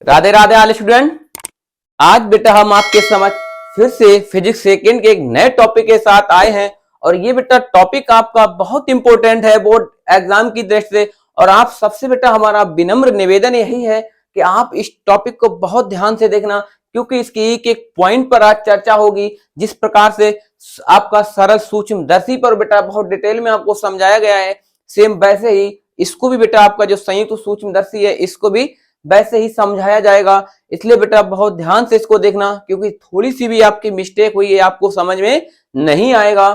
Radhe Radhe all student. आज बेटा हम आपके समझ फिर से फिजिक्स सेकेंड के एक नए टॉपिक के साथ आए हैं और ये बेटा टॉपिक आपका बहुत इंपॉर्टेंट है बोर्ड एग्जाम की दृष्टि से। और आप सबसे बेटा हमारा विनम्र निवेदन यही है कि आप इस टॉपिक को बहुत ध्यान से देखना, क्योंकि इसके एक एक पॉइंट पर आज चर्चा होगी। जिस प्रकार से आपका सरल सूक्ष्मदर्शी पर बेटा बहुत डिटेल में आपको समझाया गया है, सेम वैसे ही इसको भी बेटा आपका जो संयुक्त सूक्ष्मदर्शी है इसको भी वैसे ही समझाया जाएगा। इसलिए बेटा बहुत ध्यान से इसको देखना, क्योंकि थोड़ी सी भी आपकी मिस्टेक हुई है आपको समझ में नहीं आएगा।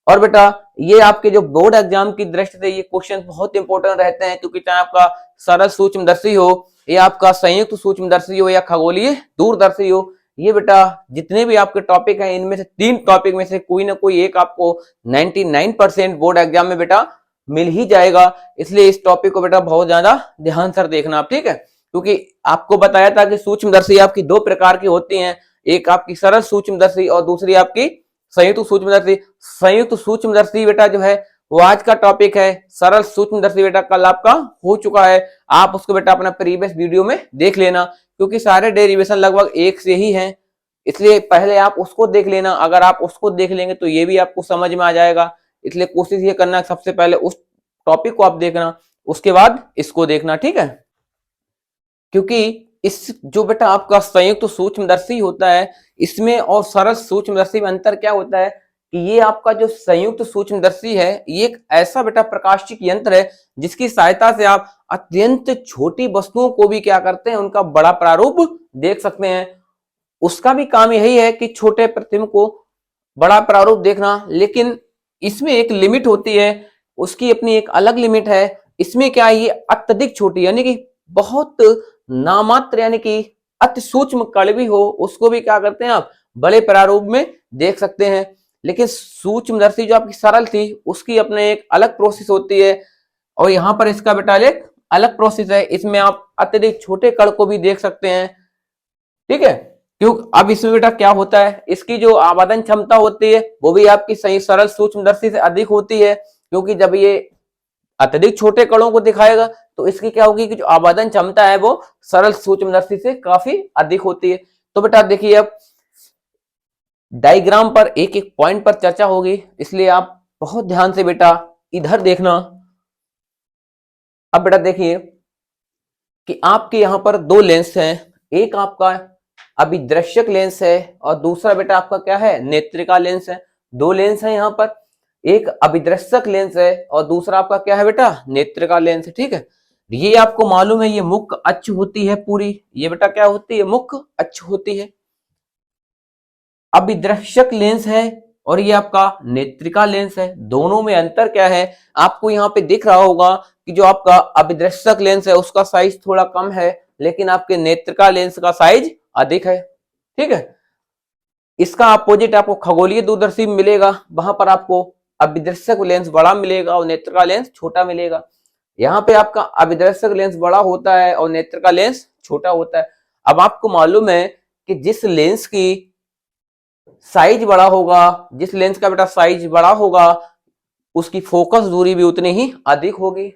और बेटा ये आपके जो बोर्ड एग्जाम की दृष्टि से ये क्वेश्चन बहुत इंपॉर्टेंट रहते हैं, क्योंकि चाहे आपका सरल सूक्ष्मदर्शी हो या आपका संयुक्त सूक्ष्मदर्शी हो या खगोलीय दूरदर्शी हो, ये बेटा जितने भी आपके टॉपिक हैं इनमें से 3 टॉपिक में से कोई ना कोई एक आपको 99% बोर्ड एग्जाम में बेटा मिल ही जाएगा। इसलिए इस टॉपिक को बेटा बहुत ज्यादा ध्यान से देखना आप, ठीक है। क्योंकि आपको बताया था कि सूक्ष्मदर्शी आपकी 2 प्रकार की होती हैं, एक आपकी सरल सूक्ष्मदर्शी और दूसरी आपकी संयुक्त सूक्ष्मदर्शी। संयुक्त सूक्ष्मदर्शी बेटा जो है वो आज का टॉपिक है, सरल सूक्ष्मदर्शी बेटा कल आपका हो चुका है। आप उसको बेटा अपना प्रीवियस वीडियो में देख लेना, क्योंकि सारे डेरिवेशन लगभग एक से ही हैं, इसलिए पहले आप उसको देख लेना। अगर आप उसको देख लेंगे तो ये भी आपको समझ में आ जाएगा। इसलिए कोशिश ये करना सबसे पहले उस टॉपिक को आप देखना, उसके बाद इसको देखना, ठीक है। क्योंकि इस जो बेटा आपका संयुक्त सूक्ष्मदर्शी होता है इसमें और सरल सूक्ष्मदर्शी में अंतर क्या होता है कि ये आपका जो संयुक्त सूक्ष्मदर्शी है ये एक ऐसा बेटा प्रकाशिक यंत्र है जिसकी सहायता से आप अत्यंत छोटी वस्तुओं को भी क्या करते हैं, उनका बड़ा प्रारूप देख सकते हैं। उसका भी काम यही है कि छोटे प्रतिबिंब को बड़ा प्रारूप देखना, लेकिन इसमें एक लिमिट होती है, उसकी अपनी एक अलग लिमिट है। इसमें क्या है, ये अत्यधिक छोटी यानी कि बहुत नामात्र यानी कि अति सूक्ष्म कण भी हो उसको भी क्या करते हैं आप बड़े प्रारूप में देख सकते हैं। लेकिन सूक्ष्मदर्शी जो आपकी सरल थी उसकी अपने एक अलग प्रोसेस होती है, और यहाँ पर इसका बेटा एक अलग प्रोसेस है, इसमें आप अत्यधिक छोटे कण को भी देख सकते हैं, ठीक है। क्यों, अब इसमें बेटा क्या होता है, इसकी जो आवेदन क्षमता होती है वो भी आपकी सही सरल सूक्ष्मदर्शी से अधिक होती है, क्योंकि जब ये अत्यधिक छोटे कणों को दिखाएगा तो इसकी क्या होगी कि जो आवेदन क्षमता है वो सरल सूक्ष्मदर्शी से काफी अधिक होती है। तो बेटा देखिए अब डायग्राम पर एक एक पॉइंट पर चर्चा होगी, इसलिए आप बहुत ध्यान से बेटा इधर देखना। अब बेटा देखिए कि आपके यहां पर 2 लेंस हैं, एक आपका अभिदृश्यक लेंस है और दूसरा बेटा आपका क्या है, नेत्रिका लेंस है। 2 लेंस है यहाँ पर, एक अभिदृश्यक लेंस है और दूसरा आपका क्या है बेटा, नेत्रिका लेंस है, ठीक है। ये आपको मालूम है ये मुख्य अक्ष होती है पूरी, ये बेटा क्या होती है, मुख्य अक्ष होती है। अभिदृश्यक लेंस है और ये आपका नेत्रिका लेंस है, दोनों में अंतर क्या है आपको यहाँ पे दिख रहा होगा कि जो आपका अभिदृश्यक लेंस है उसका साइज थोड़ा कम है, लेकिन आपके नेत्रिका लेंस का साइज अधिक है, ठीक है। इसका अपोजिट आपको खगोलीय दूरदर्शी में मिलेगा, वहां पर आपको अभिदृश्यक लेंस बड़ा मिलेगा और नेत्रिका लेंस छोटा मिलेगा। यहाँ पे आपका अभिदृश्यक लेंस बड़ा होता है और नेत्रिका लेंस छोटा होता है। अब आपको मालूम है कि जिस लेंस की साइज बड़ा होगा, जिस लेंस का बेटा साइज बड़ा होगा उसकी फोकस दूरी भी उतनी ही अधिक होगी।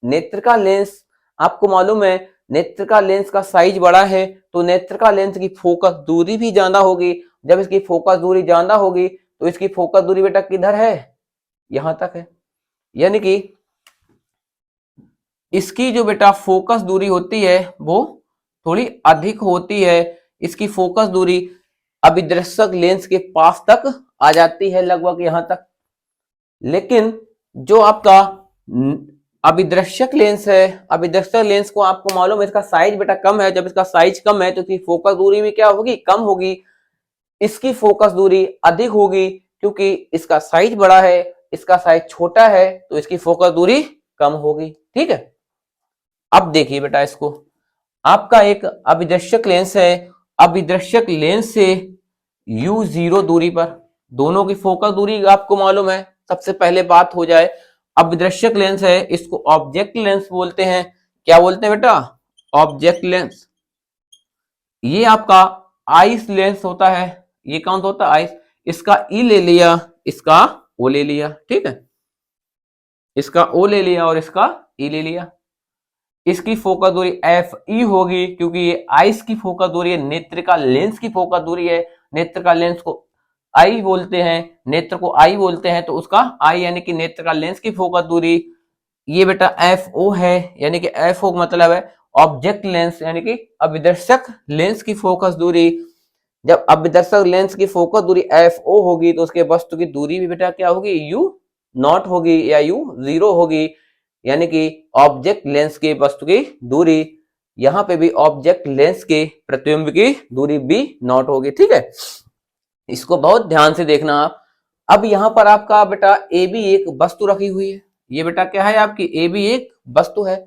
नेत्रिका लेंस आपको मालूम है नेत्रिका लेंस का साइज बड़ा है तो नेत्रिका लेंस की फोकस दूरी भी ज्यादा होगी। जब इसकी फोकस दूरी ज्यादा होगी तो इसकी फोकस दूरी बेटा किधर है, यहां तक है। यानी कि इसकी जो बेटा फोकस दूरी होती है वो थोड़ी अधिक होती है, इसकी फोकस दूरी अभिदृश्यक लेंस के पास तक आ जाती है, लगभग यहां तक। लेकिन जो आपका अभिदृश्यक लेंस है, अभिदृश्यक लेंस को आपको मालूम है इसका साइज बेटा कम है। जब इसका साइज कम है तो इसकी फोकस दूरी भी क्या होगी, कम होगी। इसकी फोकस दूरी अधिक होगी क्योंकि इसका साइज बड़ा है, इसका साइज छोटा है तो इसकी फोकस दूरी कम होगी, ठीक है। अब देखिए बेटा इसको, आपका एक अभिदृश्यक लेंस है, अभिदृश्यक लेंस से u0 दूरी पर, दोनों की फोकस दूरी आपको मालूम है। सबसे पहले बात हो जाए, अभिदृश्यक लेंस है इसको ऑब्जेक्ट लेंस बोलते हैं। क्या बोलते हैं बेटा, ऑब्जेक्ट लेंस। ये आपका आइस लेंस होता है, ये कौन सा होता है, आइस। इसका ई ले लिया, इसका ओ ले लिया, ठीक है। इसका ओ ले लिया और इसका ई ले लिया। इसकी फोकस दूरी एफ ई होगी, क्योंकि ये आइस की फोकस दूरी है, नेत्रिका लेंस की फोकस दूरी है। नेत्रिका लेंस को आई बोलते हैं, नेत्र को आई बोलते हैं, तो उसका आई यानी कि नेत्रिका लेंस की फोकस दूरी ये बेटा एफ ओ है, यानी कि एफ ओ मतलब है ऑब्जेक्ट लेंस यानी कि अभिदर्शक लेंस की फोकस दूरी। जब अभिदर्शक लेंस की फोकस दूरी एफ ओ होगी तो उसके वस्तु की दूरी भी बेटा क्या होगी, यू नॉट होगी या यू जीरो होगी, यानी कि ऑब्जेक्ट लेंस की वस्तु की दूरी, यहां पे भी ऑब्जेक्ट लेंस के प्रतिबिंब की दूरी भी नॉट होगी। ठीक है, इसको बहुत ध्यान से देखना आप। अब यहां पर आपका बेटा ए बी एक वस्तु रखी हुई है, ये बेटा क्या है आपकी ए बी एक वस्तु है,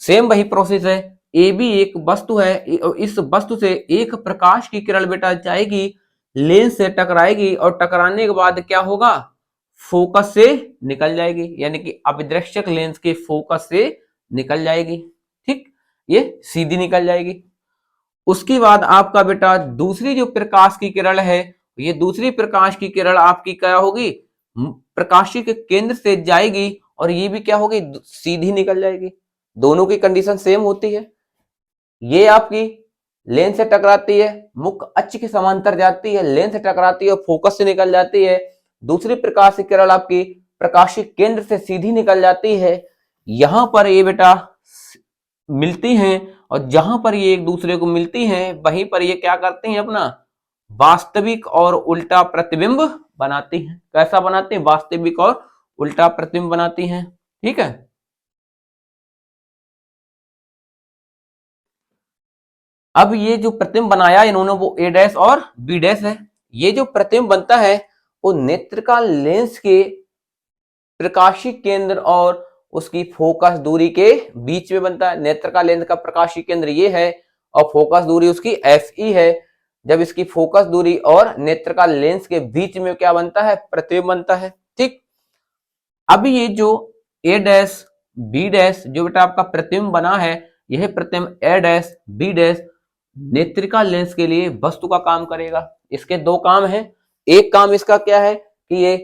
सेम वही प्रोसेस है, ए बी एक वस्तु है, इस वस्तु से एक प्रकाश की किरण बेटा जाएगी, लेंस से टकराएगी और टकराने के बाद क्या होगा, फोकस से निकल जाएगी, यानी कि अभिदर्शक लेंस के फोकस से निकल जाएगी। ठीक, ये सीधी निकल जाएगी। उसके बाद आपका बेटा दूसरी जो प्रकाश की किरण है, ये दूसरी प्रकाश की किरण आपकी क्या होगी, प्रकाशी के केंद्र से जाएगी और ये भी क्या होगी, सीधी निकल जाएगी। दोनों की कंडीशन सेम होती है। ये आपकी लेंस से टकराती है, मुख्य अक्ष के समांतर जाती है, लेंस से टकराती है और फोकस से निकल जाती है। दूसरी प्रकाश की किरण आपकी प्रकाशी केंद्र से सीधी निकल जाती है। यहां पर ये बेटा मिलती हैं और जहां पर ये एक दूसरे को मिलती हैं वहीं पर ये क्या करती हैं, अपना वास्तविक और उल्टा प्रतिबिंब बनाती हैं। कैसा बनाती हैं, वास्तविक और उल्टा प्रतिबिंब बनाती हैं। ठीक है, अब ये जो प्रतिबिंब बनाया इन्होंने वो ए डैश और बी डैश है। ये जो प्रतिबिंब बनता है वो नेत्रिका लेंस के प्रकाशी केंद्र और उसकी फोकस दूरी के बीच में बनता है। नेत्रिका लेंस का प्रकाशी केंद्र ये है और फोकस दूरी उसकी एफ ई है। जब इसकी फोकस दूरी और नेत्रिका लेंस के बीच में क्या बनता है, प्रतिबिंब बनता है। ठीक, अब ये जो ए डैश बी डैश जो बेटा आपका प्रतिबिंब बना है, यह प्रतिबिंब ए डैश बी डैश नेत्रिका लेंस के लिए वस्तु का काम करेगा। इसके दो काम हैं, एक काम इसका क्या है कि ये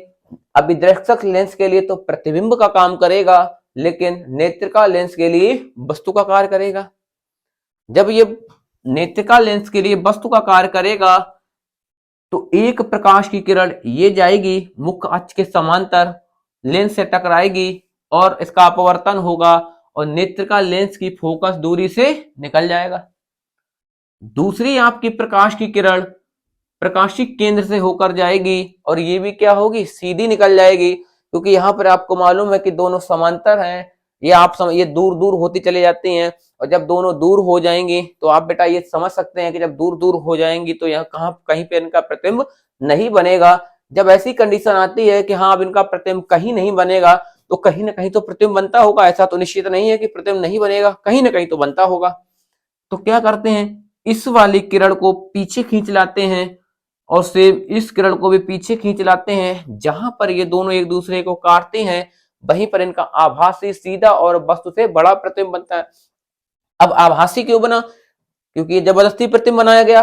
अभिदर्शक लेंस के लिए तो प्रतिबिंब का काम करेगा, लेकिन नेत्रिका लेंस के लिए वस्तु का कार्य करेगा। जब ये नेत्रिका लेंस के लिए वस्तु का कार्य करेगा तो एक प्रकाश की किरण ये जाएगी मुख्य अक्ष के समांतर, लेंस से टकराएगी और इसका अपवर्तन होगा और नेत्रिका लेंस की फोकस दूरी से निकल जाएगा। दूसरी आपकी प्रकाश की किरण प्रकाशी केंद्र से होकर जाएगी और ये भी क्या होगी, सीधी निकल जाएगी, क्योंकि यहां पर आपको मालूम है कि दोनों समांतर हैं। ये दूर दूर होती चली जाती हैं और जब दोनों दूर हो जाएंगी तो आप बेटा ये समझ सकते हैं कि जब दूर दूर हो जाएंगी तो यहाँ कहीं पे इनका प्रतिबिंब नहीं बनेगा। जब ऐसी कंडीशन आती है कि हाँ अब इनका प्रतिबिंब कहीं नहीं बनेगा तो कहीं ना कहीं तो प्रतिबिंब बनता होगा, ऐसा तो निश्चित नहीं है कि प्रतिबिंब नहीं बनेगा, कहीं ना कहीं तो बनता होगा। तो क्या करते हैं, इस वाली किरण को पीछे खींच लाते हैं और सेम इस किरण को भी पीछे खींच लाते हैं। जहां पर ये दोनों एक दूसरे को काटते हैं वहीं पर इनका आभासी सीधा और वस्तु से बड़ा प्रतिबिंब बनता है। अब आभासी क्यों बना, क्योंकि ये जबरदस्ती प्रतिबिंब बनाया गया,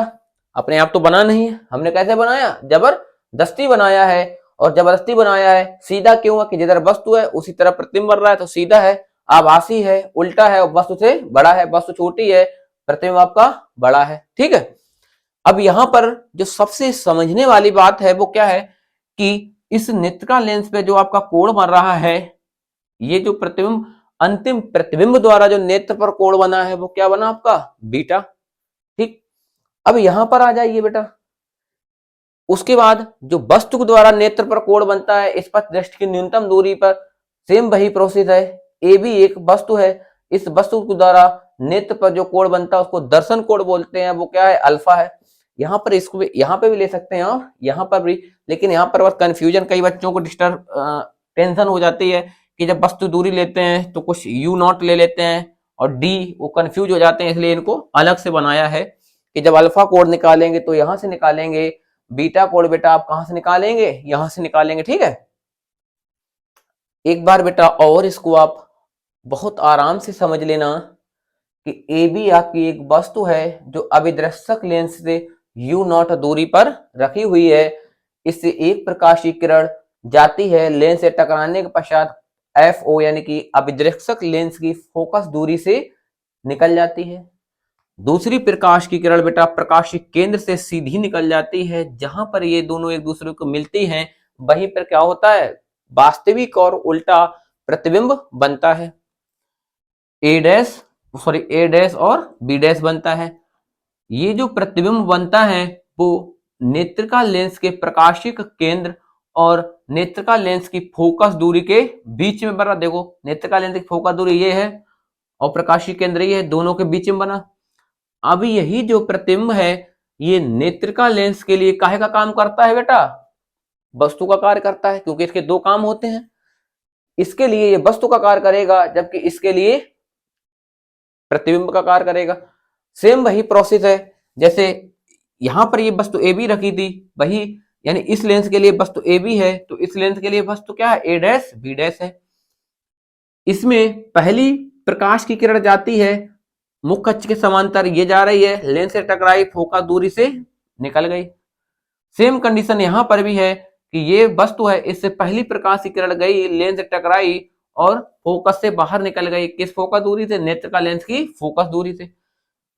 अपने आप तो बना नहीं है। हमने कैसे बनाया, जबरदस्ती बनाया है। और जबरदस्ती बनाया है सीधा क्यों है कि जिधर वस्तु है उसी तरह प्रतिबिंब बन रहा है, तो सीधा है, आभासी है, उल्टा है, वस्तु से बड़ा है। वस्तु छोटी है, प्रतिबिंब आपका बड़ा है। ठीक है, अब यहां पर जो सबसे समझने वाली बात है वो क्या है कि इस नेत्रिका लेंस पे जो आपका कोण बन रहा है, ये जो प्रतिबिंब अंतिम प्रतिबिंब द्वारा जो नेत्र पर कोण बना है वो क्या बना आपका, बीटा। ठीक, अब यहां पर आ जाइए बेटा, उसके बाद जो वस्तु के द्वारा नेत्र पर कोण बनता है इस पथ दृष्टि की न्यूनतम दूरी पर, सेम वही प्रोसेस है। ए भी एक वस्तु है, इस वस्तु के द्वारा नेत्र पर जो कोण बनता है उसको दर्शन कोण बोलते हैं, वो क्या है, अल्फा है। यहाँ पर इसको भी यहाँ पे भी ले सकते हैं और यहाँ पर भी, लेकिन यहाँ पर बस कंफ्यूजन कई बच्चों को डिस्टर्ब टेंशन हो जाती है कि जब वस्तु दूरी लेते हैं तो कुछ यू नॉट ले लेते हैं और डी, वो कंफ्यूज हो जाते हैं, इसलिए इनको अलग से बनाया है कि जब अल्फा कोण निकालेंगे तो यहां से निकालेंगे, बीटा कोण बेटा आप कहां से निकालेंगे, यहां से निकालेंगे। ठीक है, एक बार बेटा और इसको आप बहुत आराम से समझ लेना कि ए बी आपकी एक वस्तु है जो अभिदर्शक लेंस से यू नॉट दूरी पर रखी हुई है। इससे एक प्रकाश की किरण जाती है, लेंस से टकराने के पश्चात एफ ओ यानी कि अभिदृक्षक लेंस की फोकस दूरी से निकल जाती है। दूसरी प्रकाश की किरण बेटा प्रकाशीय केंद्र से सीधी निकल जाती है। जहां पर ये दोनों एक दूसरे को मिलती हैं वहीं पर क्या होता है, वास्तविक और उल्टा प्रतिबिंब बनता है। ए डैश और बी डैश बनता है। ये जो प्रतिबिंब बनता है वो नेत्रिका लेंस के प्रकाशिक केंद्र और नेत्रिका लेंस की फोकस दूरी के बीच में बना। देखो नेत्रिका लेंस की फोकस दूरी ये है और प्रकाशिक केंद्र ये है, दोनों के बीच में बना। अब यही जो प्रतिबिंब है ये नेत्रिका लेंस के लिए काहे का काम करता है बेटा, वस्तु का कार्य करता है, क्योंकि इसके दो काम होते हैं। इसके लिए ये वस्तु का कार्य करेगा जबकि इसके लिए प्रतिबिंब का कार्य करेगा। सेम वही प्रोसेस है जैसे यहां पर ये वस्तु ए बी रखी थी, वही यानी इस लेंस के लिए वस्तु ए बी है तो इस लेंस के लिए वस्तु क्या है, ए डैश बी डैश है। इसमें पहली प्रकाश की किरण जाती है मुख्य अक्ष के समांतर, ये जा रही है, लेंस से टकराई, फोकस दूरी से निकल गई। सेम कंडीशन यहां पर भी है कि ये वस्तु है, इससे पहली प्रकाश की किरण गई, लेंस से टकराई और फोकस से बाहर निकल गई। किस फोकस दूरी से, नेत्र का लेंस की फोकस दूरी से।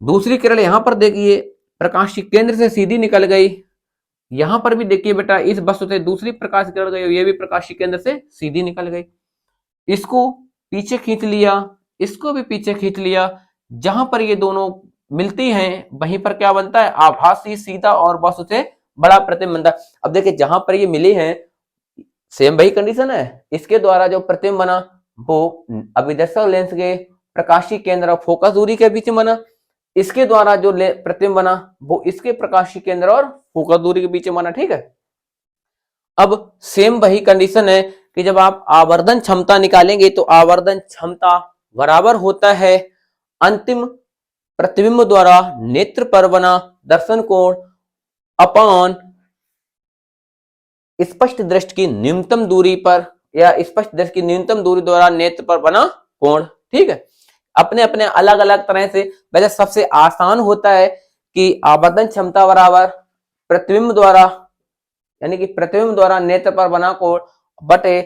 दूसरी किरण यहां पर देखिए प्रकाश के केंद्र से सीधी निकल गई। यहां पर भी देखिए बेटा इस वस्तु से दूसरी प्रकाश की किरण गई, ये भी प्रकाश के केंद्र से सीधी निकल गई। इसको पीछे खींच लिया, इसको भी पीछे खींच लिया। जहां पर ये दोनों मिलती हैं वहीं पर क्या बनता है, आभासी सीधा और वस्तु से बड़ा प्रतिबिंब बनता है। अब देखिए जहां पर ये मिली हैं सेम वही कंडीशन है, इसके द्वारा जो प्रतिबिंब बना वो अभिदर्शक लेंस के प्रकाशीय केंद्र और फोकस दूरी के बीच में बना। इसके द्वारा जो प्रतिबिंब बना वो इसके प्रकाशीय केंद्र और फोकस दूरी के बीच में बना। ठीक है, अब सेम वही कंडीशन है कि जब आप आवर्धन क्षमता निकालेंगे तो आवर्धन क्षमता बराबर होता है अंतिम प्रतिबिंब द्वारा नेत्र पर बना दर्शन कोण अपॉन स्पष्ट दृष्टि की न्यूनतम दूरी पर या स्पष्ट दृष्टि की न्यूनतम दूरी द्वारा नेत्र पर बना कोण। ठीक है, अपने अपने अलग अलग तरह से। वैसे सबसे आसान होता है कि आवर्धन क्षमता बराबर प्रतिबिंब द्वारा यानी कि प्रतिबिंब द्वारा नेत्र पर बना कोण बटे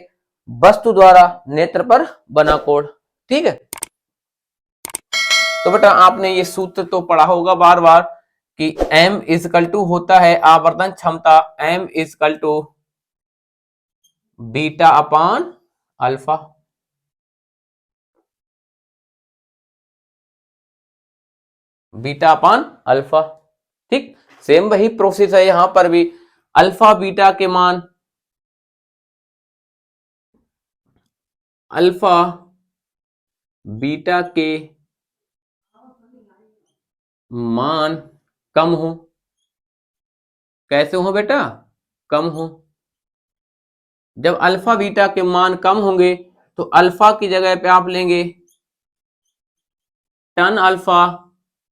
वस्तु द्वारा नेत्र पर बना कोण। ठीक है, तो बेटा आपने ये सूत्र तो पढ़ा होगा बार बार कि m इजकल टू होता है आवर्धन क्षमता, m equal to beta upon alpha. Beta upon alpha. ठीक, सेम वही प्रोसेस है यहां पर भी। अल्फा बीटा के मान, अल्फा बीटा के मान कम हो। कैसे हो बेटा, कम हो। जब अल्फा बीटा के मान कम होंगे तो अल्फा की जगह पे आप लेंगे टन अल्फा,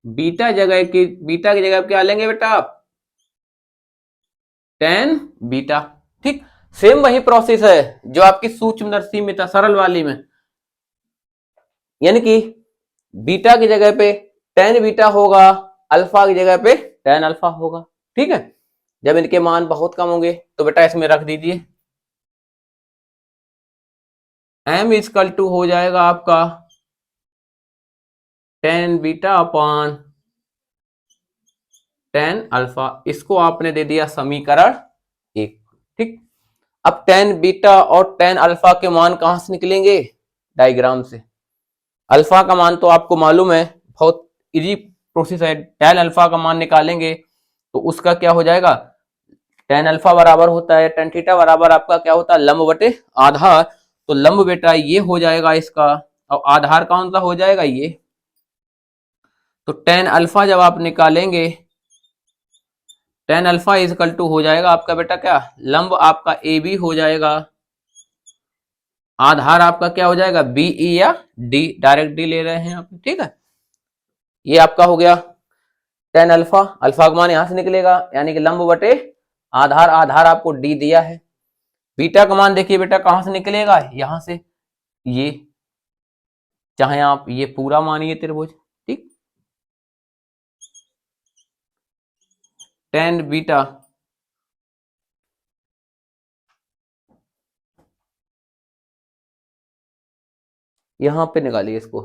बीटा की जगह पे क्या लेंगे बेटा आप, टेन बीटा। ठीक, सेम वही प्रोसेस है जो आपकी सूक्ष्मदर्शी में था, सरल वाली में, यानी कि बीटा की जगह पे टेन बीटा होगा, अल्फा की जगह पे टेन अल्फा होगा। ठीक है, जब इनके मान बहुत कम होंगे तो बेटा इसमें रख दीजिए m इजकल टू हो जाएगा आपका tan beta upon tan alpha. इसको आपने दे दिया समीकरण 1। ठीक, अब टेन बीटा और टेन अल्फा के मान कहां से निकलेंगे, डायग्राम से। अल्फा का मान तो आपको मालूम है, बहुत इजी प्रोसेस है। टेन अल्फा का मान निकालेंगे तो उसका क्या हो जाएगा, टेन अल्फा बराबर होता है टेन थीटा बराबर आपका क्या होता है, लंब बटे आधार। तो लंब बेटा ये हो जाएगा इसका, और आधार कौन सा हो जाएगा, ये। तो टेन अल्फा जब आप निकालेंगे, टेन अल्फा इजकल टू हो जाएगा आपका बेटा क्या, लंब आपका ए बी हो जाएगा, आधार आपका क्या हो जाएगा, बी ई या डी, डायरेक्ट डी ले रहे हैं आप। ठीक है, ये आपका हो गया टेन अल्फा। अल्फा का मान यहां से निकलेगा यानी कि लंब बटे आधार, आधार आपको डी दिया है। बीटा का मान देखिए बेटा कहां से निकलेगा, यहां से, ये, चाहे आप ये पूरा मानिए त्रिभुज। ठीक, टेन बीटा यहां पे निकालिए इसको।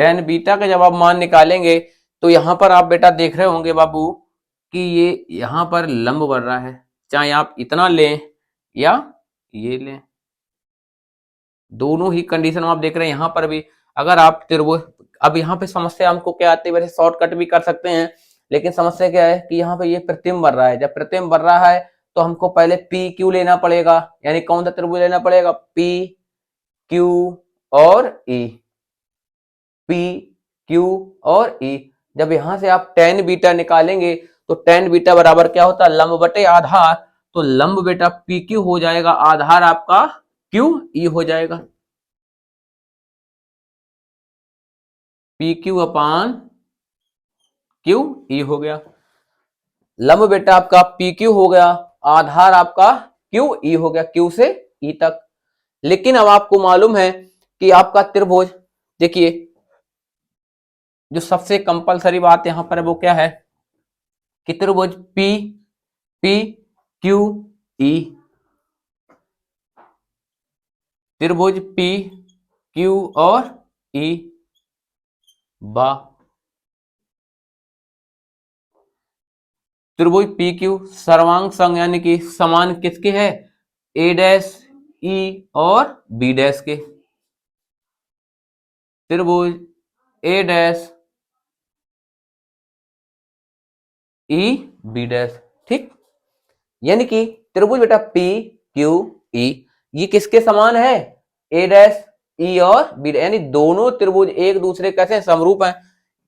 टेन बीटा का जब आप मान निकालेंगे तो यहां पर आप बेटा देख रहे होंगे बाबू कि ये यहां पर लंब बढ़ रहा है, चाहे आप इतना लें या ये लें, दोनों ही कंडीशन आप देख रहे हैं यहां पर भी। अगर आप त्रिभुज, अब यहाँ पे समस्या हमको क्या आती है, वैसे शॉर्टकट भी कर सकते हैं, लेकिन समस्या क्या है कि यहाँ पे ये प्रतिबिंब बढ़ रहा है। जब प्रतिबिंब बढ़ रहा है तो हमको पहले पी क्यू लेना पड़ेगा, यानी कौन सा त्रिभुज लेना पड़ेगा, पी क्यू और ई, पी क्यू और ई। जब यहां से आप टेन बीटा निकालेंगे तो टेन बीटा बराबर क्या होता है, लंब बटे आधार। तो लंब बेटा पी क्यू हो जाएगा, आधार आपका क्यू ई हो जाएगा, पी क्यू अपान क्यू ई हो गया। लंब बेटा आपका पी क्यू हो गया, आधार आपका क्यू ई हो गया, क्यू से ई तक। लेकिन अब आपको मालूम है कि आपका त्रिभुज, देखिए जो सबसे कंपलसरी बात यहां पर है वो क्या है कि त्रिभुज पी पी क्यू ई, त्रिभुज पी क्यू और ई बा त्रिभुज पी क्यू सर्वांग संग यानी कि समान किसके है, ए डैश ई और बी डैश के। त्रिभुज ए डैश ई बी डैश, ठीक। यानी कि त्रिभुज बेटा पी क्यू ई ये किसके समान है, ए डैश ई और बी, यानी दोनों त्रिभुज एक दूसरे कैसे समरूप हैं।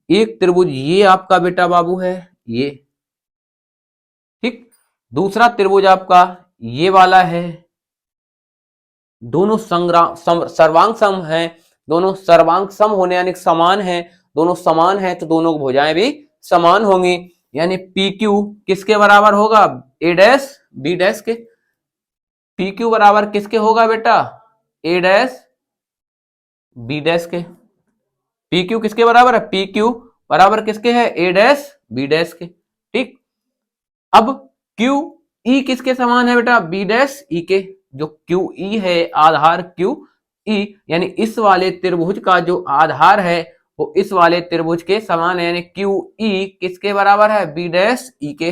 एक त्रिभुज ये आपका बेटा बाबू है ये, ठीक। दूसरा त्रिभुज आपका ये वाला है, दोनों सर्वांग सम है, दोनों सर्वांग सम होने यानी समान है, दोनों समान है तो दोनों की भुजाएं भी समान होंगी। यानी पी क्यू किसके बराबर होगा, ए डैश बी डैश के। पी क्यू बराबर किसके होगा बेटा, ए डैश बी डैश के। पी क्यू किसके बराबर है, पी क्यू बराबर किसके है, A dash B dash K, ठीक। अब क्यू ई किसके समान है बेटा, बी डैश ई के। जो क्यू ई है आधार क्यू ई, यानी इस वाले त्रिभुज का जो आधार है वो इस वाले त्रिभुज के समान है, यानी क्यू ई किसके बराबर है, बी डैश ई के,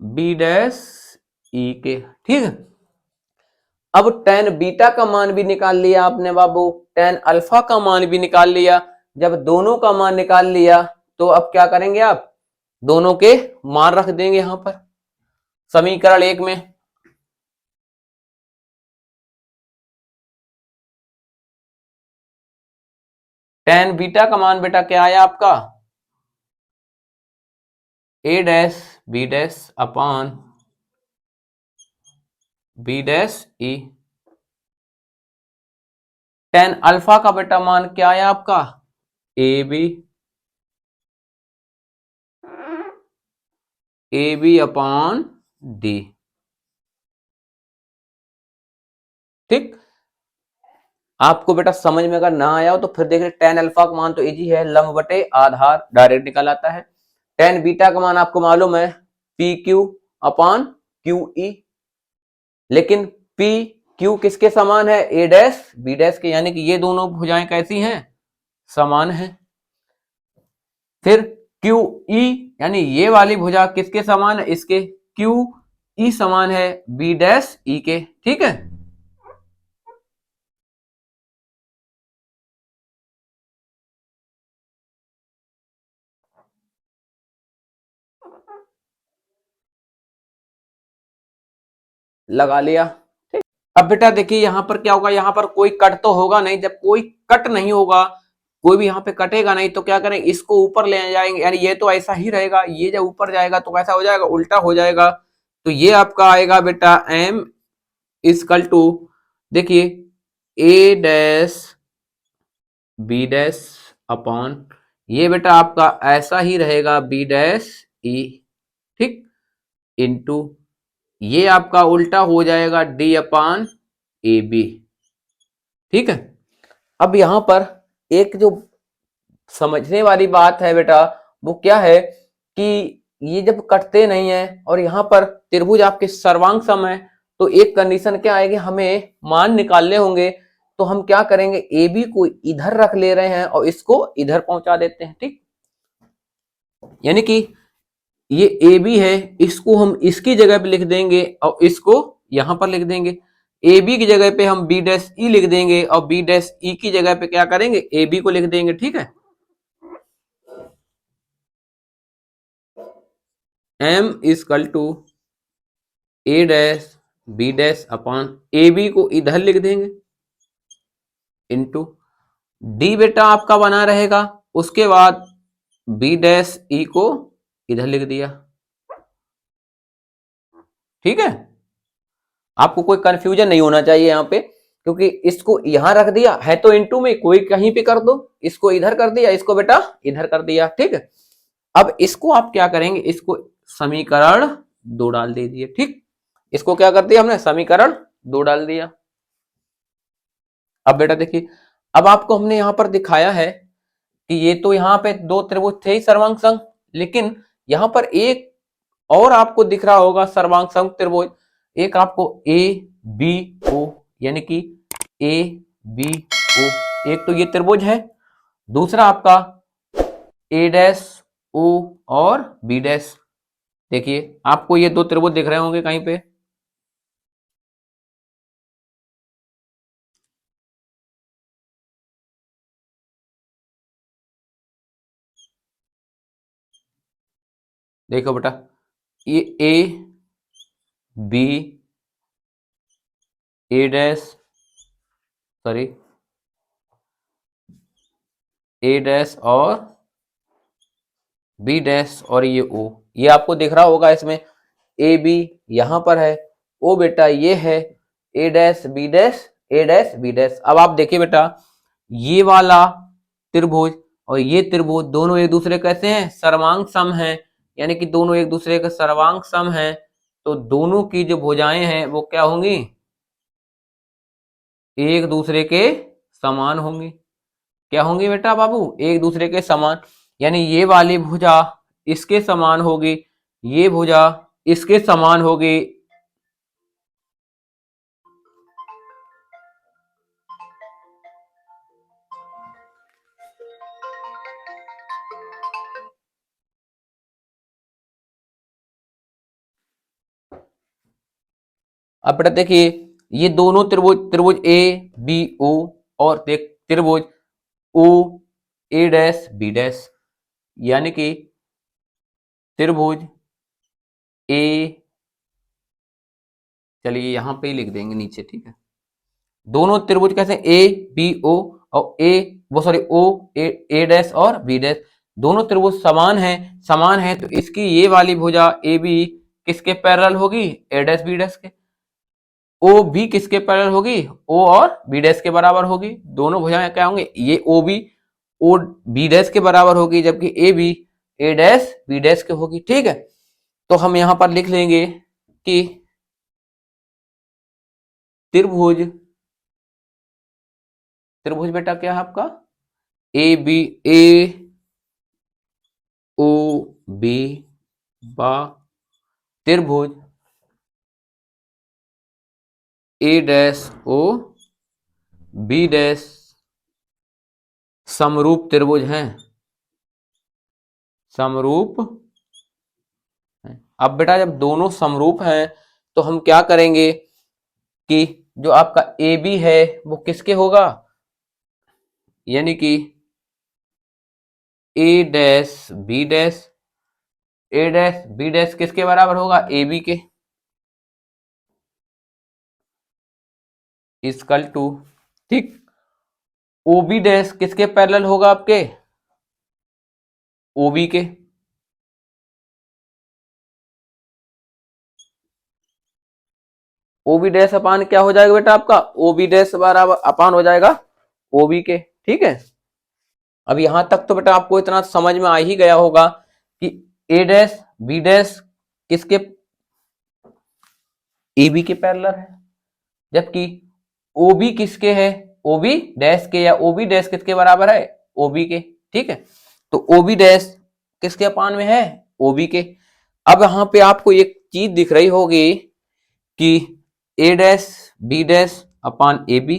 बी डैश ई के, ठीक है। अब टेन बीटा का मान भी निकाल लिया आपने बाबू, टेन अल्फा का मान भी निकाल लिया। जब दोनों का मान निकाल लिया तो अब क्या करेंगे आप, दोनों के मान रख देंगे यहां पर समीकरण एक में। टेन बीटा का मान बेटा क्या आया आपका, A dash B dash upon B dash E. Ten alpha का बेटा मान क्या आया आपका, ए बी अपॉन डी, ठीक। आपको बेटा समझ में अगर ना आया हो तो फिर देख रहे, टेन अल्फा का मान तो इजी है, लंब बटे आधार डायरेक्ट निकल आता है। टेन बीटा का मान आपको मालूम है P Q upon Q E, लेकिन पी क्यू किसके समान है, ए डैश बी डैश के, यानी कि ये दोनों भुजाएं कैसी हैं, समान है। फिर क्यू ई यानी ये वाली भुजा किसके समान है, इसके क्यू ई समान है बी डैश ई के, ठीक है। लगा लिया। अब बेटा देखिए यहां पर क्या होगा, यहां पर कोई कट तो होगा नहीं, जब कोई कट नहीं होगा, कोई भी यहां पे कटेगा नहीं तो क्या करें, इसको ऊपर ले जाएंगे, यानी ये तो ऐसा ही रहेगा, ये जब ऊपर जाएगा तो कैसा हो जाएगा, उल्टा हो जाएगा। तो ये आपका आएगा बेटा एम इजकल टू, देखिए ए डैश बी डैश अपॉन, ये बेटा आपका ऐसा ही रहेगा बी डैश ई, ठीक, इंटू ये आपका उल्टा हो जाएगा डी अपान ए बी, ठीक है। अब यहां पर एक जो समझने वाली बात है बेटा वो क्या है कि ये जब कटते नहीं है और यहाँ पर त्रिभुज आपके सर्वांग सम है, तो एक कंडीशन क्या आएगी, हमें मान निकालने होंगे। तो हम क्या करेंगे, ए बी को इधर रख ले रहे हैं और इसको इधर पहुंचा देते हैं, ठीक। यानी कि ये ए बी है, इसको हम इसकी जगह पे लिख देंगे और इसको यहां पर लिख देंगे। ए बी की जगह पे हम बी डैश ई लिख देंगे और बी डैश ई की जगह पे क्या करेंगे, ए बी को लिख देंगे, ठीक है। M equal to a dash B dash upon a b को इधर लिख देंगे इनटू डी बेटा आपका बना रहेगा। उसके बाद बी डैश ई को इधर लिख दिया, ठीक है। आपको कोई कंफ्यूजन नहीं होना चाहिए यहाँ पे, क्योंकि इसको यहां रख दिया है तो इनटू में कोई कहीं पे कर दो, इसको इधर कर दिया, इसको बेटा इधर कर दिया, ठीक है। अब इसको आप क्या करेंगे, इसको समीकरण 2 डाल दीजिए, ठीक। इसको क्या कर दिया हमने, समीकरण 2 डाल दिया। अब बेटा देखिए, अब आपको हमने यहां पर दिखाया है कि ये तो यहाँ पे 2 त्रिभुज थे ही सर्वांग संग, लेकिन यहाँ पर एक और आपको दिख रहा होगा सर्वांग संग त्रिभुज, एक आपको ए बी ओ, यानी कि ए बी ओ, एक तो ये त्रिभुज है, दूसरा आपका ए डैश ओ और बी डैश। देखिए आपको ये 2 त्रिभुज दिख रहे होंगे कहीं पे, देखो बेटा, ये a B A dash, sorry a dash और बी डैश और ये ओ, ये आपको दिख रहा होगा। इसमें ए बी यहां पर है, ओ बेटा ये है A dash B dash, A dash B dash. अब आप देखिए बेटा, ये वाला त्रिभुज और ये त्रिभुज दोनों एक दूसरे कैसे हैं, सर्वांग सम हैं, यानी कि दोनों एक दूसरे का सर्वांग सम हैं। तो दोनों की जो भुजाएं हैं वो क्या होंगी, एक दूसरे के समान होंगी। क्या होंगी बेटा बाबू, एक दूसरे के समान, यानी ये वाली भुजा इसके समान होगी, ये भुजा इसके समान होगी। अब बेटा देखिए, ये दोनों त्रिभुज, त्रिभुज ए बी ओ और त्रिभुज ओ ए डैश बी डैश, यानी कि त्रिभुज ए, चलिए यहां पे ही लिख देंगे नीचे, ठीक है। दोनों त्रिभुज कैसे, ए बी ओ और ए वो सॉरी ओ ए डैश और बी डैश, दोनों त्रिभुज समान है, समान है, तो इसकी ये वाली भुजा ए बी किसके पैरेलल होगी, ए डैश बी डैश के। ओ बी किसके पैरेलल होगी, ओ और बी डैश के बराबर होगी। दोनों भुजाएं क्या होंगे, ये ओ बी डैश के बराबर होगी, जबकि A B A dash B dash के होगी, ठीक है। तो हम यहां पर लिख लेंगे कि त्रिभुज, त्रिभुज बेटा क्या है आपका, A B A O B बा त्रिभुज ए डैश ओ बी डैश समरूप त्रिभुज हैं, समरूप हैं। अब बेटा जब दोनों समरूप हैं तो हम क्या करेंगे कि जो आपका ए बी है वो किसके होगा, यानी कि A dash B dash, A dash B dash किसके बराबर होगा, ए बी के, इक्वल टू, ठीक। ओ बी डैश किसके पैरेलल होगा, आपके ओ बी के, ओ बी डैश अपान क्या हो जाएगा बेटा आपका, ओ बी डैश बराबर अपान हो जाएगा ओ बी के, ठीक है। अब यहां तक तो बेटा आपको इतना समझ में आ ही गया होगा कि ए डैश बी डैश किसके, ए बी के पैरेलल है, जबकि ओ बी किसके है, ओ बी डैश के, या ओ बी डैश किसके बराबर है, ओ बी के, ठीक है। तो ओ बी डैश किसके अपान में है, ओ बी के, अब यहाँ पे आपको एक चीज दिख रही होगी कि A dash B dash upon A B,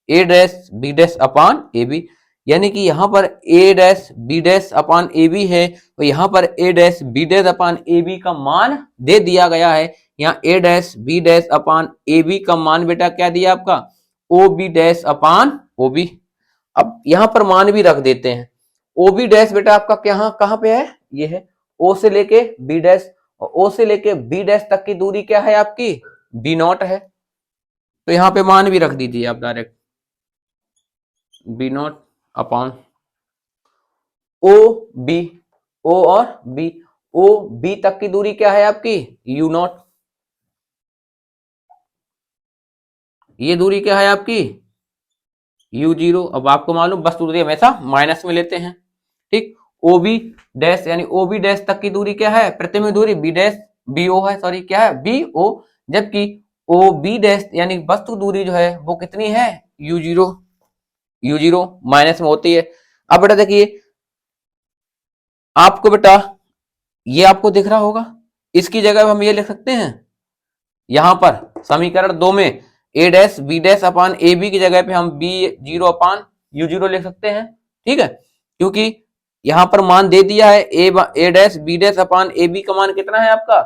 A dash B dash upon A B, यानी कि यहाँ पर A dash B dash upon A B है, तो यहाँ पर A dash B dash upon A B का मान दे दिया गया है। यहाँ A dash B dash upon A B का मान बेटा क्या दिया आपका, O B dash upon O B. अब यहाँ पर मान भी रख देते हैं। ओ बी डैश बेटा आपका कहाँ पे है, ये है ओ से लेके बी डैश, और ओ से लेके बी डैश तक की दूरी क्या है आपकी, बी नॉट है। तो यहाँ पे मान भी रख दीजिए आप direct, B not upon O B, O और बी, ओ बी तक की दूरी क्या है आपकी, यू नॉट, ये दूरी क्या है आपकी यू जीरो। अब आपको मालूम वस्तु दूरी हमेशा माइनस में लेते हैं, ठीक। ओ बी डैश यानी ओ बी डैश तक की दूरी क्या है, प्रतिबिंब दूरी बी डैश बी ओ है, सॉरी क्या है बी ओ, जबकि ओ बी डैश यानी वस्तु दूरी जो है वो कितनी है you zero, you zero minus में होती है। अब बेटा देखिए आपको बेटा ये आपको दिख रहा होगा, इसकी जगह हम ये लिख सकते हैं, यहां पर समीकरण 2 में A dash B dash upon A B की जगह पे हम B zero upon U zero लिख सकते हैं, ठीक है। क्योंकि यहां पर मान दे दिया है A dash B dash upon A B का मान कितना है आपका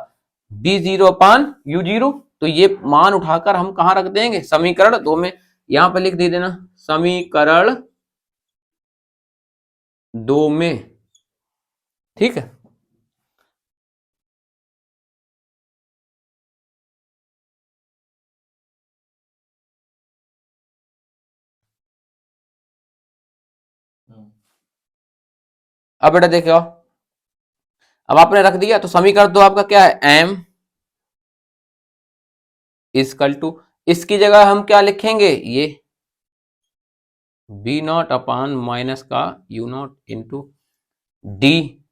B zero upon U zero, तो ये मान उठाकर हम कहां रख देंगे समीकरण 2 में, यहां पर लिख दे देना समीकरण 2 में, ठीक है। अब बेटा देखो, अब आपने रख दिया तो समीकरण 2 आपका क्या है एम इजकल टू, इसकी जगह हम क्या लिखेंगे ये बी नॉट अपान माइनस का यू नॉट इंटू डी।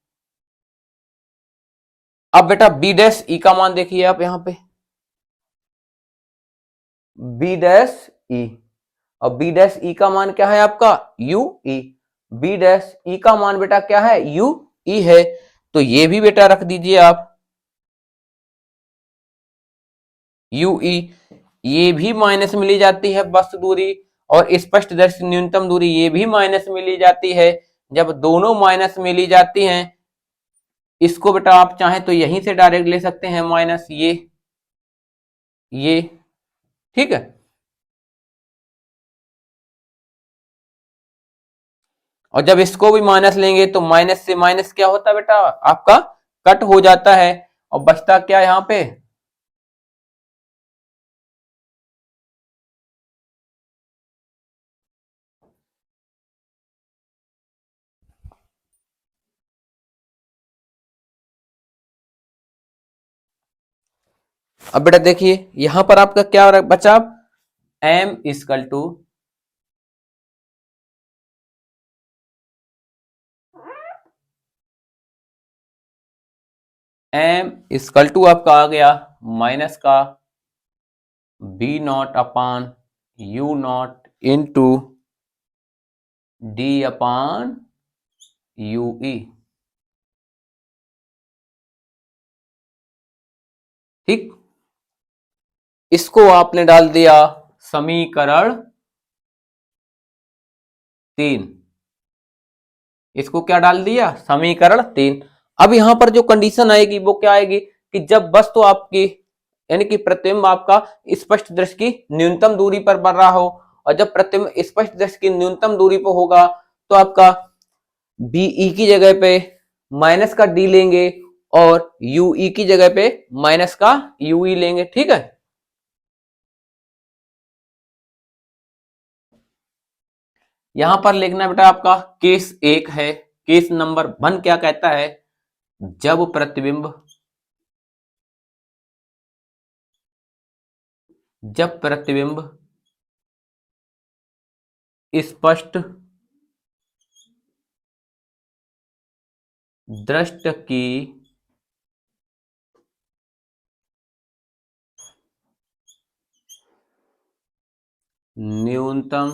अब बेटा बी डैश ई का मान देखिए आप यहां पे बी डैश ई, और बी डैश ई का मान क्या है आपका U E, B dash E का मान बेटा क्या है यू ई है, तो ये भी बेटा रख दीजिए आप यू ई, ये भी माइनस में ली जाती है वस्तु दूरी, और स्पष्टदर्शी न्यूनतम दूरी ये भी माइनस में ली जाती है। जब दोनों माइनस में ली जाती हैं, इसको बेटा आप चाहें तो यहीं से डायरेक्ट ले सकते हैं माइनस ये, ठीक है। और जब इसको भी माइनस लेंगे तो माइनस से माइनस क्या होता है बेटा आपका कट हो जाता है, और बचता क्या यहां पे अब बेटा देखिए यहां पर आपका क्या बचा, M equal to M equal to आपका आ गया माइनस का B not upon U not into D upon U E, ठीक। इसको आपने डाल दिया समीकरण 3, इसको क्या डाल दिया समीकरण 3। अब यहां पर जो कंडीशन आएगी वो क्या आएगी कि जब वस्तु आपकी यानी कि प्रतिबिंब आपका स्पष्ट दृश्य की न्यूनतम दूरी पर बन रहा हो, और जब प्रतिबिंब स्पष्ट दृश्य की न्यूनतम दूरी पर होगा तो आपका बीई की जगह पे माइनस का डी लेंगे और यूई की जगह पे माइनस का यूई लेंगे, ठीक है। यहां पर लिखना बेटा आपका केस 1 है, केस नंबर 1 क्या कहता है, जब प्रतिबिंब स्पष्ट दृष्ट की न्यूनतम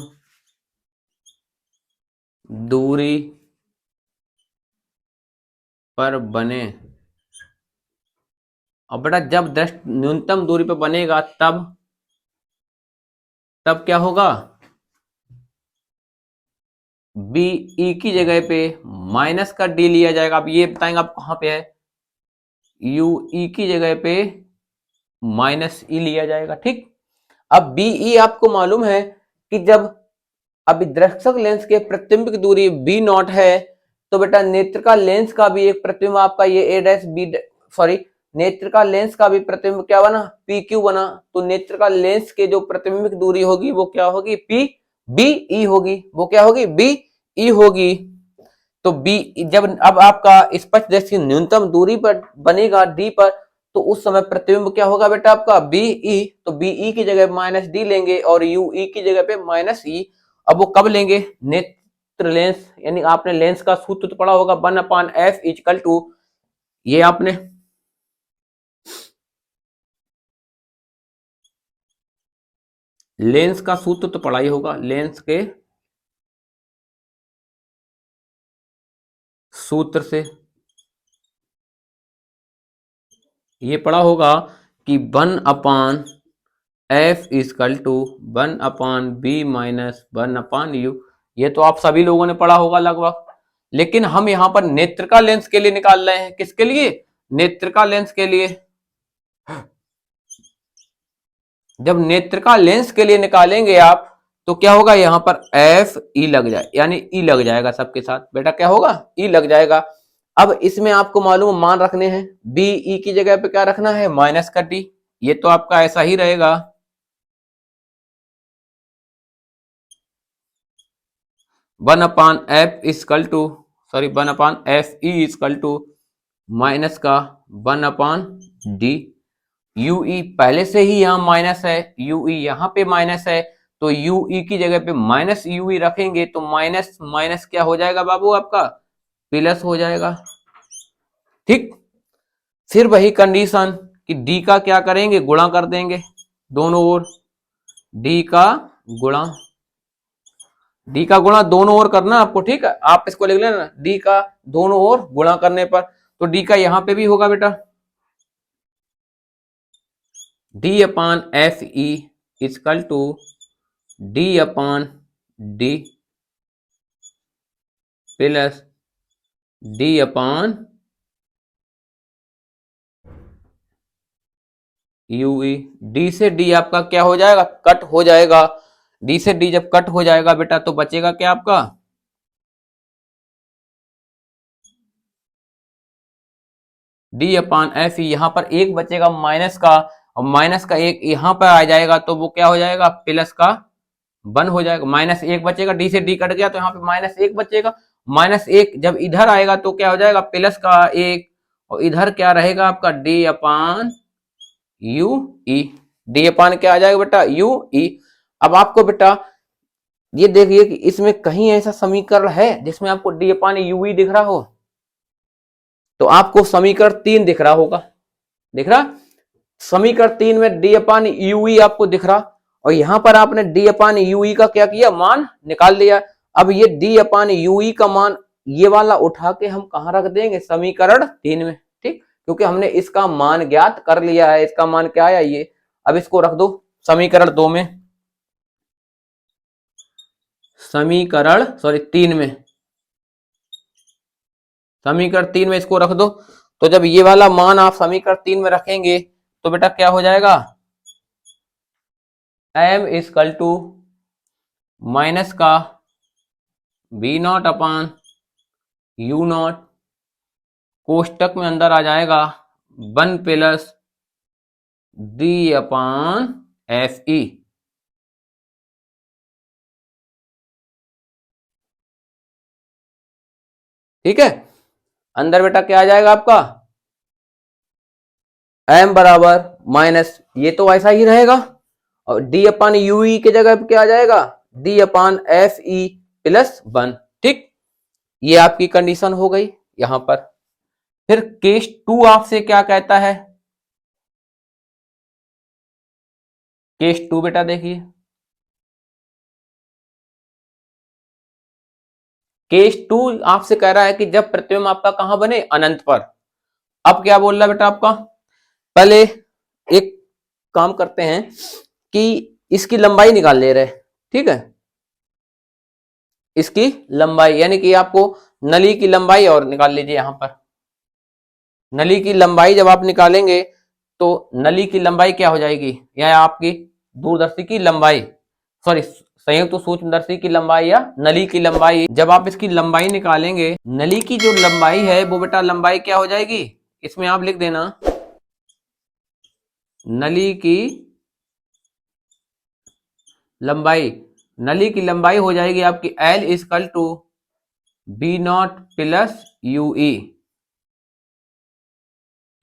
दूरी पर बने और बेटा जब दृष्ट न्यूनतम दूरी पर बनेगा तब क्या होगा, बी ई की जगह पे माइनस का डी लिया जाएगा। अब ये बताएंगे आप कहां पे है, यू ई की जगह पे माइनस ई लिया जाएगा। ठीक, अब बीई आपको मालूम है कि जब अभी दृक्सक लेंस के प्रतिबिंब की दूरी बी नॉट है, तो बेटा नेत्र का लेंस का भी एक प्रतिबिंब आपका ये ए डैश बी, सॉरी नेत्र का लेंस का भी प्रतिबिंब क्या बना, पी क्यू बना। तो नेत्र का लेंस के जो प्रतिबिंब की दूरी होगी वो क्या होगी, पी बी ई होगी। वो क्या होगी, बी ई होगी। तो बी जब अब आपका स्पष्ट दृष्टि न्यूनतम दूरी पर बनेगा डी पर, तो उस समय प्रतिबिंब क्या होगा बेटा आपका, बी ई। तो बी ई की जगह माइनस डी लेंगे और यू ई की जगह पे माइनस ई। अब वो कब लेंगे, नेत्र लेंस, यानी आपने लेंस का सूत्र तो पढ़ा होगा, 1/f इक्वल टू, ये आपने लेंस का सूत्र तो पढ़ा ही होगा, लेंस के सूत्र से ये पढ़ा होगा कि 1/f equal to 1/b minus 1/u। ये तो आप सभी लोगों ने पढ़ा होगा लगभग। लेकिन हम यहां पर नेत्र का लेंस के लिए निकाल रहे हैं, किसके लिए, नेत्र का लेंस के लिए। जब नेत्र का लेंस के लिए निकालेंगे आप, तो क्या होगा, यहां पर एफ ई लग जाए, यानी ई लग जाएगा सबके साथ, बेटा क्या होगा, ई लग जाएगा। अब इसमें आपको मालूम मान रखने हैं, बी ई की जगह पे क्या रखना है, माइनस का डी। ये तो आपका ऐसा ही रहेगा, 1/f equal to, sorry 1/f E equal to minus का 1/d। यू ई पहले से ही यहां माइनस है, यू ई यहां पे माइनस है, तो यू ई की जगह पे माइनस यू ई रखेंगे, तो माइनस माइनस क्या हो जाएगा बाबू आपका, प्लस हो जाएगा। ठीक, फिर वही कंडीशन कि डी का क्या करेंगे, गुणा कर देंगे दोनों ओर, डी का गुणा, डी का गुणा दोनों ओर करना आपको। ठीक है, आप इसको लिख लेना, डी का दोनों ओर गुणा करने पर, तो डी का यहां पे भी होगा बेटा, d/f e equal to d/d plus d/u e। D से डी आपका क्या हो जाएगा, कट हो जाएगा। डी से डी जब कट हो जाएगा बेटा, तो बचेगा क्या आपका, d/f e। यहां पर एक बचेगा माइनस का, और माइनस का एक यहां पर आ जाएगा, तो वो क्या हो जाएगा, प्लस का 1 हो जाएगा। माइनस एक बचेगा, डी से डी कट गया, तो यहाँ पे माइनस एक बचेगा। माइनस एक जब इधर आएगा तो क्या हो जाएगा, प्लस का एक, और इधर क्या रहेगा आपका, d/u e। d/, क्या आ जाएगा बेटा, u e। अब आपको बेटा ये देखिए कि इसमें कहीं ऐसा समीकरण है जिसमें आपको d/u e दिख रहा हो, तो आपको समीकरण 3 दिख रहा होगा, दिख रहा, समीकरण 3 में d/u e आपको दिख रहा, और यहां पर आपने d/u e का क्या किया, मान निकाल लिया। अब ये d/u e का मान ये वाला उठा के हम कहां रख देंगे, समीकरण 3 में। ठीक, क्योंकि हमने इसका मान ज्ञात कर लिया है, इसका मान क्या आया ये, अब इसको रख दो समीकरण 2 में, समीकरण सॉरी 3 में, समीकरण 3 में इसको रख दो। तो जब ये वाला मान आप समीकरण 3 में रखेंगे, तो बेटा क्या हो जाएगा, m इजकल टू माइनस का v0/u0, कोष्टक में अंदर आ जाएगा 1 प्लस d/fe। ठीक है, अंदर बेटा क्या आ जाएगा आपका, m बराबर माइनस, ये तो ऐसा ही रहेगा, और d/u की जगह पे क्या आ जाएगा, d/fe प्लस 1। ठीक, ये आपकी कंडीशन हो गई यहां पर। फिर केस 2 आपसे क्या कहता है, केस 2 बेटा देखिए, केस 2 आपसे कह रहा है कि जब प्रतिबिंब आपका कहां बने, अनंत पर। अब क्या बोल रहा है बेटा आपका, पहले एक काम करते हैं कि इसकी लंबाई निकाल ले रहे, ठीक है, इसकी लंबाई यानी कि आपको नली की लंबाई और निकाल लीजिए। यहां पर नली की लंबाई जब आप निकालेंगे तो नली की लंबाई क्या हो जाएगी, यह आपकी दूरदर्शी की लंबाई, सॉरी संयुक्त सूक्ष्मदर्शी की लंबाई या नली की लंबाई। जब आप इसकी लंबाई निकालेंगे, नली की जो लंबाई है वो बेटा लंबाई क्या हो जाएगी, इसमें आप लिख देना नली की लंबाई। नली की लंबाई हो जाएगी आपकी L equal to B naught plus U E.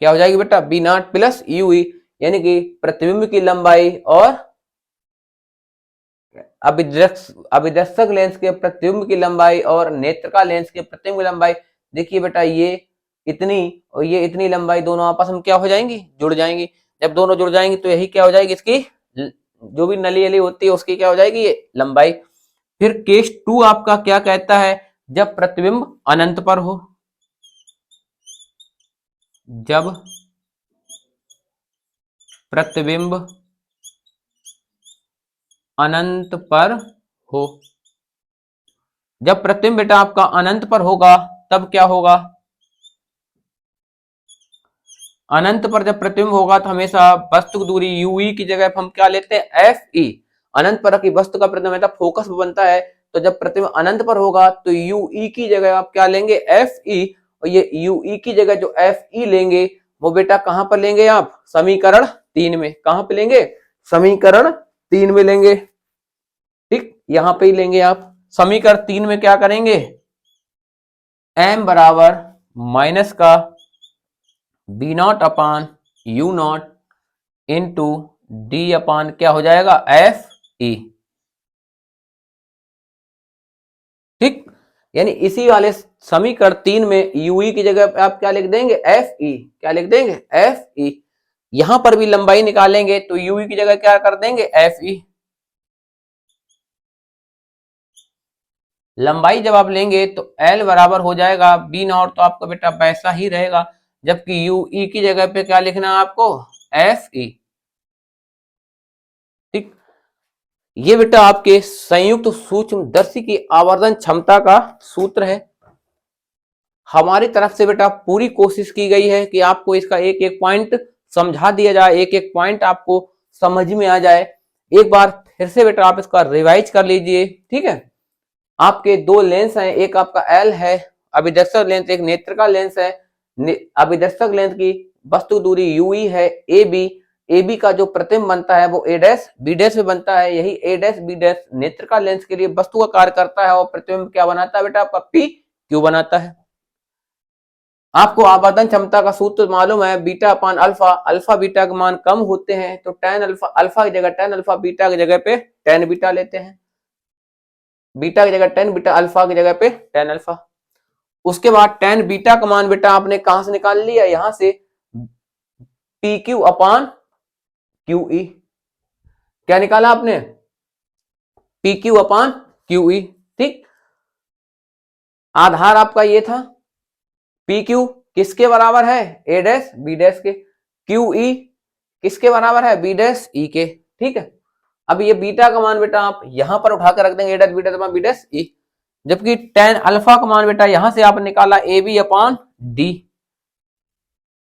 क्या हो जाएगी बेटा, B naught plus U E, यानी कि प्रतिबिंब की लंबाई और अभिदर्शक लेंस के प्रतिबिंब की लंबाई और नेत्रिका लेंस के प्रतिबिंब की लंबाई। देखिए बेटा ये इतनी और ये इतनी लंबाई दोनों आपस में क्या हो जाएंगी, जुड़ जाएंगी। जब दोनों जुड़ जाएंगी तो यही क्या हो जाएगी, इसकी जो भी नली अली होती है उसकी क्या हो जाएगी, ये लंबाई। फिर केस 2 आपका क्या कहता है, जब प्रतिबिंब अनंत पर हो, जब प्रतिबिंब अनंत पर हो। जब प्रतिबिंब बेटा आपका अनंत पर होगा तब क्या होगा, अनंत पर जब प्रतिबिंब होगा तो हमेशा वस्तु की दूरी यूई की जगह हम क्या लेते हैं, एफ ई। अनंत पर की वस्तु का प्रतिबिंब हमेशा फोकस बनता है, तो जब प्रतिबिंब अनंत पर होगा तो यूई की जगह आप क्या लेंगे, एफ ई। और ये यूई की जगह जो एफ ई लेंगे वो बेटा कहां पर लेंगे आप, समीकरण 3 में। कहां पे लेंगे, समीकरण 3 में लेंगे, ठीक, यहां पे ही लेंगे आप। समीकरण 3 में क्या करेंगे, एम बराबर माइनस का B not upon U not into D upon क्या हो जाएगा, एफ ई, ठीक। यानी इसी वाले समीकरण 3 में यूई की जगह पे आप क्या लिख देंगे, एफ ई। क्या लिख देंगे, एफ ई। यहां पर भी लंबाई निकालेंगे तो यूई की जगह क्या कर देंगे, एफ ई। लंबाई जब आप लेंगे तो L बराबर हो जाएगा बी नॉट, तो आपका बेटा वैसा ही रहेगा, जबकि यू ई की जगह पे क्या लिखना है आपको, एफ ई, ठीक। ये बेटा आपके संयुक्त सूक्ष्मदर्शी की आवर्धन क्षमता का सूत्र है। हमारी तरफ से बेटा पूरी कोशिश की गई है कि आपको इसका एक एक पॉइंट समझा दिया जाए, एक एक पॉइंट आपको समझ में आ जाए। एक बार फिर से बेटा आप इसका रिवाइज कर लीजिए, ठीक है। आपके दो लेंस हैं, एक आपका एल है अभिदर्शक लेंस, एक नेत्रिका लेंस है। अभिदर्शक लेंस की वस्तु दूरी यूई है, ए बी। ए बी का जो प्रतिबिंब बनता है वो ए डैश बी डैश में बनता है। यही ए डैश बी डैश नेत्रिका लेंस के लिए वस्तु का कार्य करता है और प्रतिबिंब क्या बनाता है बेटा, आपका पी क्यू बनाता है। आपको आवर्धन क्षमता का सूत्र मालूम है, beta upon alpha. Alpha beta के मान कम होते हैं तो टेन अल्फा, अल्फा की जगह टेन अल्फा, बीटा की जगह पे टेन बीटा लेते हैं। बीटा की जगह टेन बीटा, अल्फा की जगह पे टेन अल्फा। उसके बाद टेन बीटा का मान बेटा आपने कहां से निकाल लिया, यहां से पी क्यू अपान क्यू ई। क्या निकाला आपने, पी क्यू अपान क्यू ई, ठीक। आधार आपका ये था, पी क्यू किसके बराबर है, ए डैश बी डैश के, क्यू ई किसके बराबर है, बी डैश ई के, ठीक है। अब ये बीटा का मान बेटा आप यहां पर उठाकर रख देंगे, A dash B dash upon B dash E. जबकि टेन अल्फा का मान बेटा यहां से आपने निकाला ए बी अपान डी,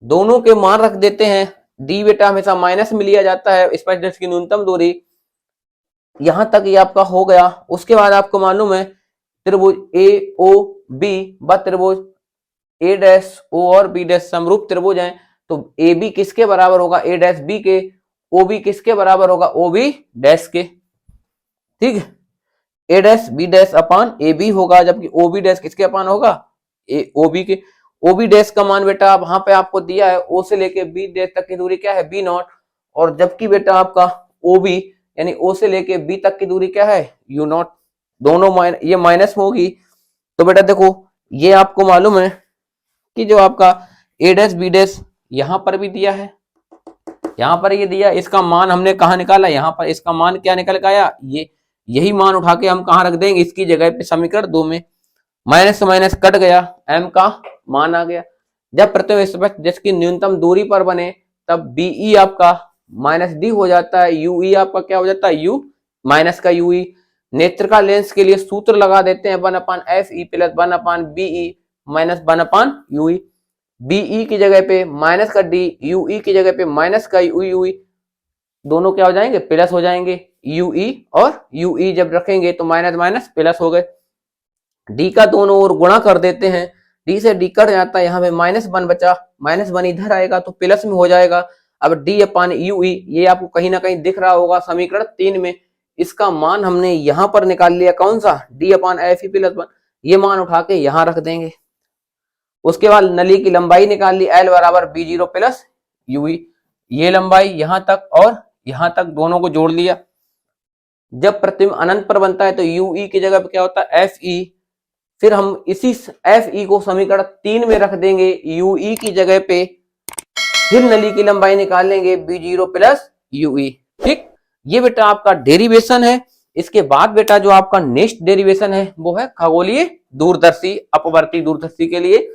दोनों के मान रख देते हैं। डी बेटा हमेशा माइनस में लिया जाता है, स्पर्शरेखा की न्यूनतम दूरी, यहां तक ये आपका हो गया। उसके बाद आपको मालूम है त्रिभुज ए ओ बी व त्रिभुज ए डैश ओ और बी डैश समरूप त्रिभुज हैं, तो ए बी किसके बराबर होगा, ए डैश बी के। ओ बी किसके बराबर होगा, ओ बी डैश के, ठीक है। A dash B dash upon A B होगा, जबकि ओ बी डैश किसके अपान होगा, ए ओ बी के। ओ बी डैश का मान बेटा वहां पे आपको दिया है, ओ से लेके बी डैश तक की दूरी क्या है, बी नॉट। और जबकि बेटा आपका ओ बी यानी ओ से लेके बी तक की दूरी क्या है, यू नॉट। दोनों ये माइनस में होगी, तो बेटा देखो ये आपको मालूम है कि जो आपका ए डैश बी डैश यहां पर भी दिया है, यहां पर ये दिया, इसका मान हमने कहा निकाला, यहां पर इसका मान क्या निकल के आया, ये यही मान उठा के हम कहां रख देंगे, इसकी जगह पे समीकरण 2 में। माइनस से माइनस कट गया, एम का मान आ गया। जब प्रतिबिंब जिसकी न्यूनतम दूरी पर बने तब बीई आपका माइनस डी हो जाता है, यूई आपका क्या हो जाता है, यू माइनस का यूई। नेत्र का लेंस के लिए सूत्र लगा देते हैं 1/FE plus 1/BE minus 1/UE। Be की जगह पे माइनस का डी, यूई की जगह पे माइनस का यूई, दोनों क्या हो जाएंगे, प्लस हो जाएंगे। यूई और यूई जब रखेंगे तो माइनस माइनस प्लस हो गए। डी का दोनों ओर गुणा कर देते हैं, डी से डी कट जाता है, यहाँ पे -1 बचा, -1 इधर आएगा तो प्लस में हो जाएगा। अब डी अपान यूई ये आपको कहीं ना कहीं दिख रहा होगा समीकरण 3 में, इसका मान हमने यहां पर निकाल लिया, कौन सा, डी अपान FE प्लस 1, ये मान उठा के यहां रख देंगे। उसके बाद नली की लंबाई निकाल ली, L बराबर B0 प्लस यूई, ये लंबाई यहां तक और यहां तक दोनों को जोड़ लिया। जब प्रतिबिंब अनंत पर बनता है तो यूई की जगह पे क्या होता है, FE, फिर हम इसी FE को समीकरण 3 में रख देंगे यूई की जगह पे, फिर नली की लंबाई निकाल लेंगे B0 प्लस यूई। ठीक, ये बेटा आपका डेरिवेशन है। इसके बाद बेटा जो आपका नेक्स्ट डेरिवेशन है वो है खगोलीय दूरदर्शी अपवर्ती दूरदर्शी के लिए।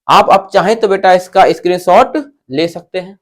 आप अब चाहें तो बेटा इसका स्क्रीनशॉट ले सकते हैं।